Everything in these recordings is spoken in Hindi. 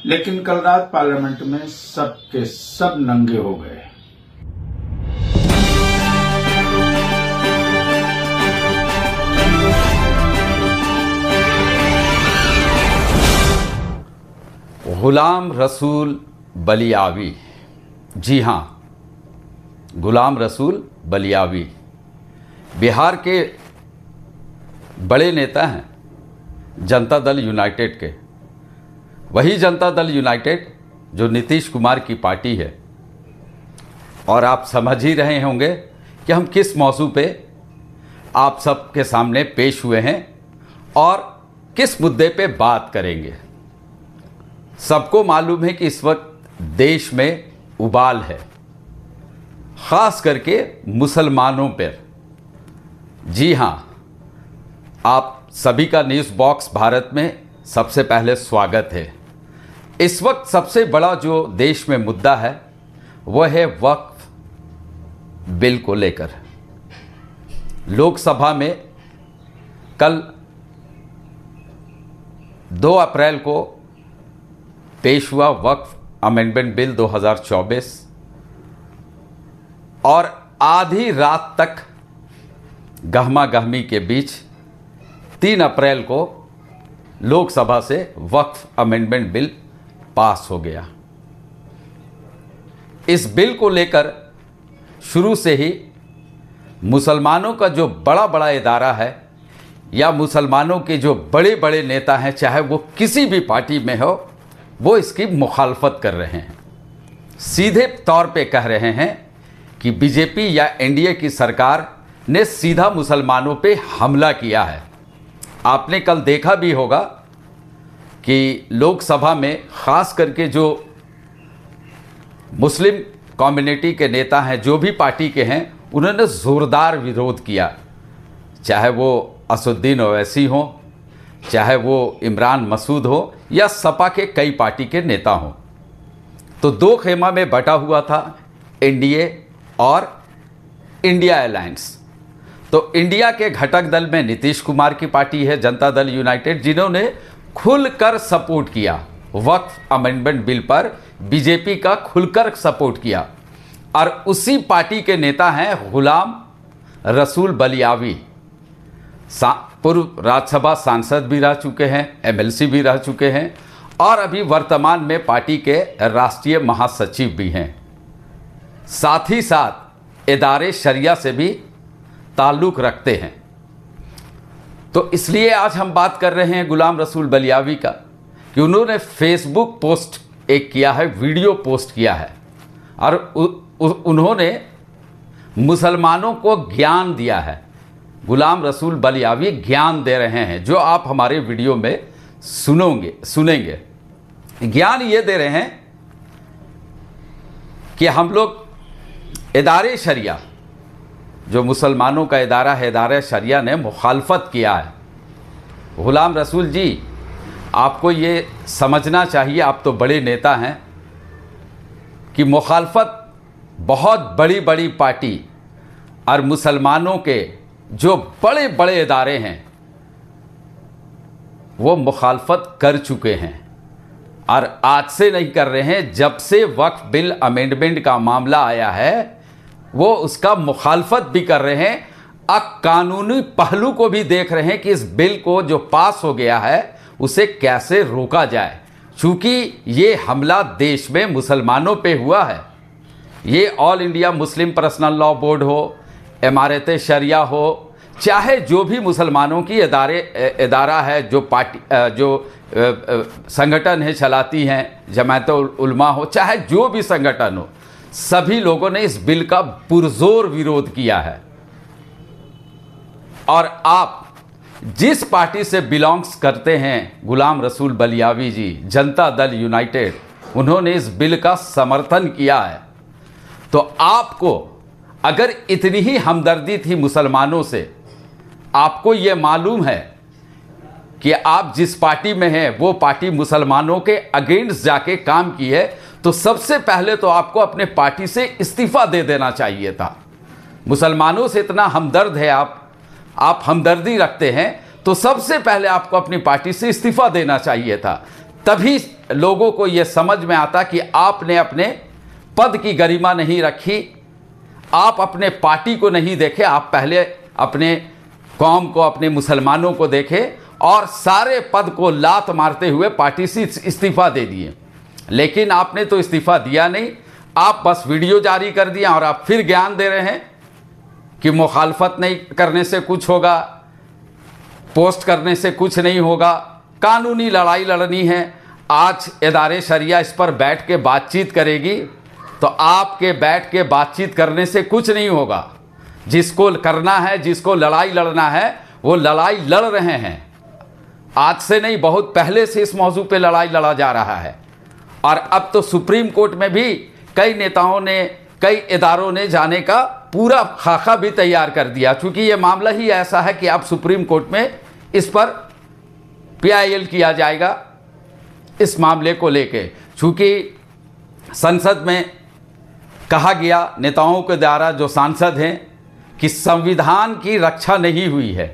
लेकिन कल रात पार्लियामेंट में सब के सब नंगे हो गए। गुलाम रसूल बलियावी, जी हाँ, गुलाम रसूल बलियावी बिहार के बड़े नेता हैं, जनता दल यूनाइटेड के। वही जनता दल यूनाइटेड जो नीतीश कुमार की पार्टी है। और आप समझ ही रहे होंगे कि हम किस मौजू पे आप सबके सामने पेश हुए हैं और किस मुद्दे पे बात करेंगे। सबको मालूम है कि इस वक्त देश में उबाल है, ख़ास करके मुसलमानों पर। जी हाँ, आप सभी का न्यूज़ बॉक्स भारत में सबसे पहले स्वागत है। इस वक्त सबसे बड़ा जो देश में मुद्दा है वह है वक्फ बिल को लेकर। लोकसभा में कल 2 अप्रैल को पेश हुआ वक्फ अमेंडमेंट बिल 2024 और आधी रात तक गहमा गहमी के बीच 3 अप्रैल को लोकसभा से वक्फ अमेंडमेंट बिल पास हो गया। इस बिल को लेकर शुरू से ही मुसलमानों का जो बड़ा बड़ा इदारा है या मुसलमानों के जो बड़े बड़े नेता हैं, चाहे वो किसी भी पार्टी में हो, वो इसकी मुखालफत कर रहे हैं। सीधे तौर पे कह रहे हैं कि बीजेपी या एनडीए की सरकार ने सीधा मुसलमानों पे हमला किया है। आपने कल देखा भी होगा कि लोकसभा में ख़ास करके जो मुस्लिम कम्युनिटी के नेता हैं, जो भी पार्टी के हैं, उन्होंने ज़ोरदार विरोध किया। चाहे वो असदुद्दीन ओवैसी हो, चाहे वो इमरान मसूद हो या सपा के कई पार्टी के नेता हों। तो 2 खेमा में बटा हुआ था एनडीए और इंडिया अलायंस। तो इंडिया के घटक दल में नीतीश कुमार की पार्टी है जनता दल यूनाइटेड, जिन्होंने खुलकर सपोर्ट किया वक्फ अमेंडमेंट बिल पर। बीजेपी का खुलकर सपोर्ट किया। और उसी पार्टी के नेता हैं गुलाम रसूल बलियावी, पूर्व राज्यसभा सांसद भी रह चुके हैं, एमएलसी भी रह चुके हैं और अभी वर्तमान में पार्टी के राष्ट्रीय महासचिव भी हैं। साथ ही साथ इदारे शरिया से भी ताल्लुक़ रखते हैं। तो इसलिए आज हम बात कर रहे हैं गुलाम रसूल बलियावी का कि उन्होंने फेसबुक पोस्ट एक किया है, वीडियो पोस्ट किया है और उन्होंने मुसलमानों को ज्ञान दिया है। गुलाम रसूल बलियावी ज्ञान दे रहे हैं, जो आप हमारे वीडियो में सुनेंगे। ज्ञान ये दे रहे हैं कि हम लोग इदारे शरिया, जो मुसलमानों का इदारा है, इदारे शरिया ने मुखालफत किया है। गुलाम रसूल जी, आपको ये समझना चाहिए, आप तो बड़े नेता हैं, कि मुखालफत बहुत बड़ी बड़ी पार्टी और मुसलमानों के जो बड़े बड़े इदारे हैं वो मुखालफत कर चुके हैं और आज से नहीं कर रहे हैं। जब से वक्फ बिल अमेंडमेंट का मामला आया है वो उसका मुखालफत भी कर रहे हैं और कानूनी पहलू को भी देख रहे हैं कि इस बिल को जो पास हो गया है उसे कैसे रोका जाए। चूँकि ये हमला देश में मुसलमानों पे हुआ है, ये all India Muslim personal law board हो, इमारत शरिया हो, चाहे जो भी मुसलमानों की इदारा है, जो पार्टी संगठन है चलाती हैं, जमात उलमा हो, चाहे जो भी संगठन हो, सभी लोगों ने इस बिल का पुरजोर विरोध किया है। और आप जिस पार्टी से बिलोंग्स करते हैं, गुलाम रसूल बलियावी जी, जनता दल यूनाइटेड, उन्होंने इस बिल का समर्थन किया है। तो आपको अगर इतनी ही हमदर्दी थी मुसलमानों से, आपको ये मालूम है कि आप जिस पार्टी में हैं वो पार्टी मुसलमानों के अगेंस्ट जाके काम की है, तो सबसे पहले तो आपको अपने पार्टी से इस्तीफ़ा दे देना चाहिए था। मुसलमानों से इतना हमदर्द है आप हमदर्दी रखते हैं, तो सबसे पहले आपको अपनी पार्टी से इस्तीफ़ा देना चाहिए था, तभी लोगों को यह समझ में आता कि आपने अपने पद की गरिमा नहीं रखी, आप अपने पार्टी को नहीं देखे, आप पहले अपने कौम को, अपने मुसलमानों को देखे और सारे पद को लात मारते हुए पार्टी से इस्तीफा दे दिए। लेकिन आपने तो इस्तीफा दिया नहीं, आप बस वीडियो जारी कर दिया और आप फिर ज्ञान दे रहे हैं कि मुखालफत नहीं करने से कुछ होगा, पोस्ट करने से कुछ नहीं होगा, कानूनी लड़ाई लड़नी है। आज इदारे शरिया इस पर बैठ के बातचीत करेगी तो आपके बैठ के बातचीत करने से कुछ नहीं होगा। जिसको करना है, जिसको लड़ाई लड़ना है, वो लड़ाई लड़ रहे हैं। आज से नहीं, बहुत पहले से इस मौजू पे लड़ाई लड़ा जा रहा है। और अब तो सुप्रीम कोर्ट में भी कई नेताओं ने, कई इदारों ने जाने का पूरा खाका भी तैयार कर दिया, क्योंकि ये मामला ही ऐसा है कि अब सुप्रीम कोर्ट में इस पर PIL किया जाएगा इस मामले को लेके। चूँकि संसद में कहा गया नेताओं के द्वारा, जो सांसद हैं, कि संविधान की रक्षा नहीं हुई है।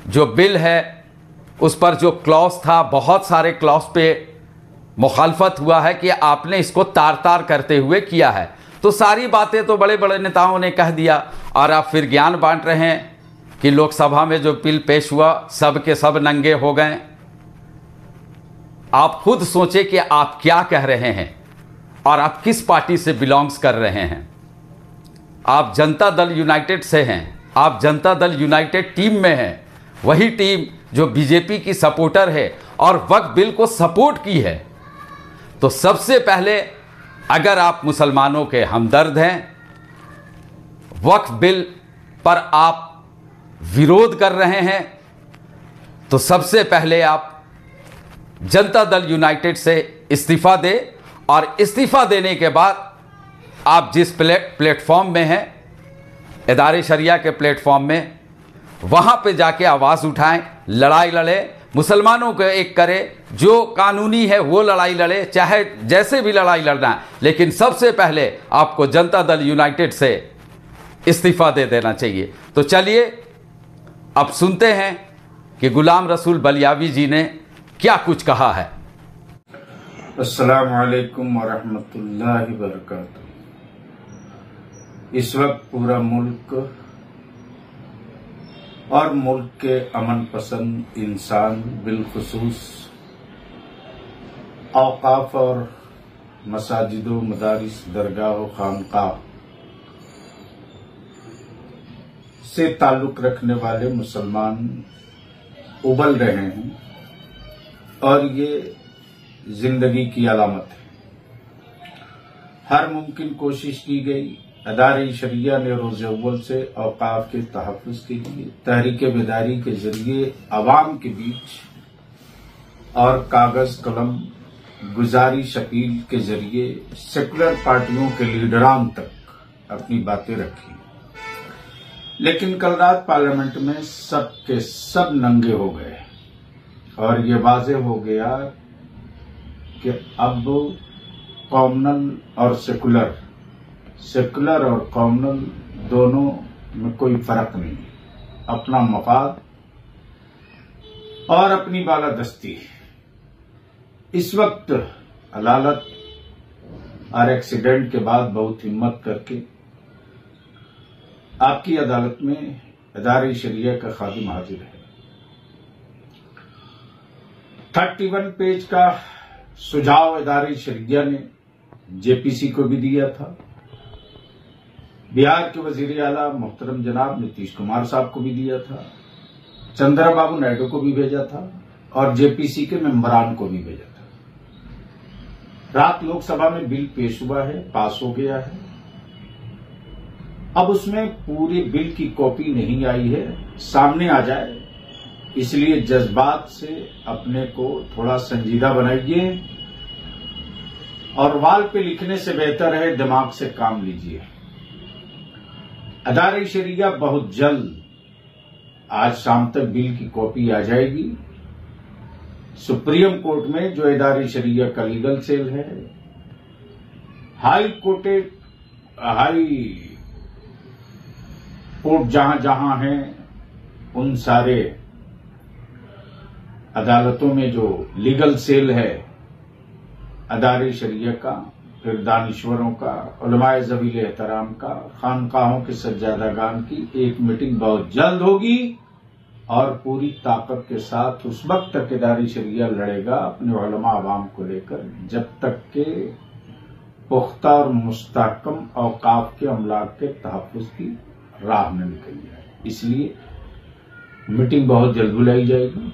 जो बिल है उस पर जो क्लॉज था, बहुत सारे क्लॉज पे मुखालफत हुआ है कि आपने इसको तार तार करते हुए किया है। तो सारी बातें तो बड़े बड़े नेताओं ने कह दिया और आप फिर ज्ञान बांट रहे हैं कि लोकसभा में जो बिल पेश हुआ सब के सब नंगे हो गए। आप खुद सोचे कि आप क्या कह रहे हैं और आप किस पार्टी से बिलोंग्स कर रहे हैं। आप जनता दल यूनाइटेड से हैं, आप जनता दल यूनाइटेड टीम में हैं, वही टीम जो बीजेपी की सपोर्टर है और वक्फ बिल को सपोर्ट की है। तो सबसे पहले, अगर आप मुसलमानों के हमदर्द हैं, वक्फ बिल पर आप विरोध कर रहे हैं, तो सबसे पहले आप जनता दल यूनाइटेड से इस्तीफा दें और इस्तीफा देने के बाद आप जिस प्लेटफॉर्म में हैं, इदारे शरिया के प्लेटफॉर्म में, वहाँ पे जाके आवाज़ उठाएं, लड़ाई लड़े, मुसलमानों को एक करें, जो कानूनी है वो लड़ाई लड़े, चाहे जैसे भी लड़ाई लड़ना है। लेकिन सबसे पहले आपको जनता दल यूनाइटेड से इस्तीफा दे देना चाहिए। तो चलिए अब सुनते हैं कि गुलाम रसूल बलियावी जी ने क्या कुछ कहा है। अस्सलाम वालेकुम वरहमतुल्लाहि वबरकातुहू। इस वक्त पूरा मुल्क और मुल्क के अमन पसंद इंसान, बिलखुसूस औकाफ और मसाजिदों, मदारिस, दरगाह, खानकाह से ताल्लुक रखने वाले मुसलमान उबल रहे हैं और ये जिंदगी की अलामत है। हर मुमकिन कोशिश की गई। अदारे शरिया ने रोज़ अव्वल से औकाफ के तहफ़्फ़ुज़ के लिए तहरीक बेदारी के जरिए अवाम के बीच और कागज कलम गुजारिश अपील के जरिए सेकुलर पार्टियों के लीडरान तक अपनी बातें रखी। लेकिन कल रात पार्लियामेंट में सब के सब नंगे हो गए और ये वाज़ेह हो गया कि अब कॉमनल और सेकुलर और कॉमनल दोनों में कोई फर्क नहीं। अपना मफाद और अपनी बालादस्ती। इस वक्त अदालत और एक्सीडेंट के बाद बहुत हिम्मत करके आपकी अदालत में इदारे शरिया का खादिम हाजिर है। 31 पेज का सुझाव इदारे शरिया ने जेपीसी को भी दिया था, बिहार के वजीर आला मोहतरम जनाब नीतीश कुमार साहब को भी दिया था, चंद्रा बाबू नायडू को भी भेजा था और जेपीसी के मेंबरान को भी भेजा था। रात लोकसभा में बिल पेश हुआ है, पास हो गया है। अब उसमें पूरी बिल की कॉपी नहीं आई है, सामने आ जाए, इसलिए जज्बात से अपने को थोड़ा संजीदा बनाइए और वाल पे लिखने से बेहतर है दिमाग से काम लीजिए। अदारे शरिया बहुत जल्द, आज शाम तक बिल की कॉपी आ जाएगी। सुप्रीम कोर्ट में जो इदारे शरिया का लीगल सेल है, हाई कोर्ट जहां जहां है, उन सारे अदालतों में जो लीगल सेल है अदारे शरिया का, फिर दानिश्वरों का, उलमाए ज़वील एहतराम का, खानकाहों के सज्जादागान की एक मीटिंग बहुत जल्द होगी और पूरी ताकत के साथ उस वक्त तक अदारे शरिया लड़ेगा अपने उलमा अवाम को लेकर जब तक के पुख्ता और मुस्तहकम औकाफ के अमलाक के तहफ़्फ़ुज़ की राह न निकल जाए। इसलिए मीटिंग बहुत जल्द बुलाई जाएगी,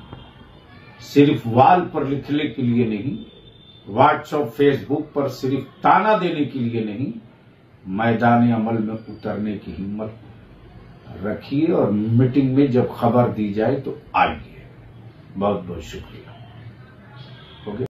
सिर्फ वाल पर लिखने के लिए नहीं, व्हाट्सएप फेसबुक पर सिर्फ ताना देने के लिए नहीं, मैदान अमल में उतरने की हिम्मत रखिए और मीटिंग में जब खबर दी जाए तो आइए। बहुत बहुत शुक्रिया। ओके।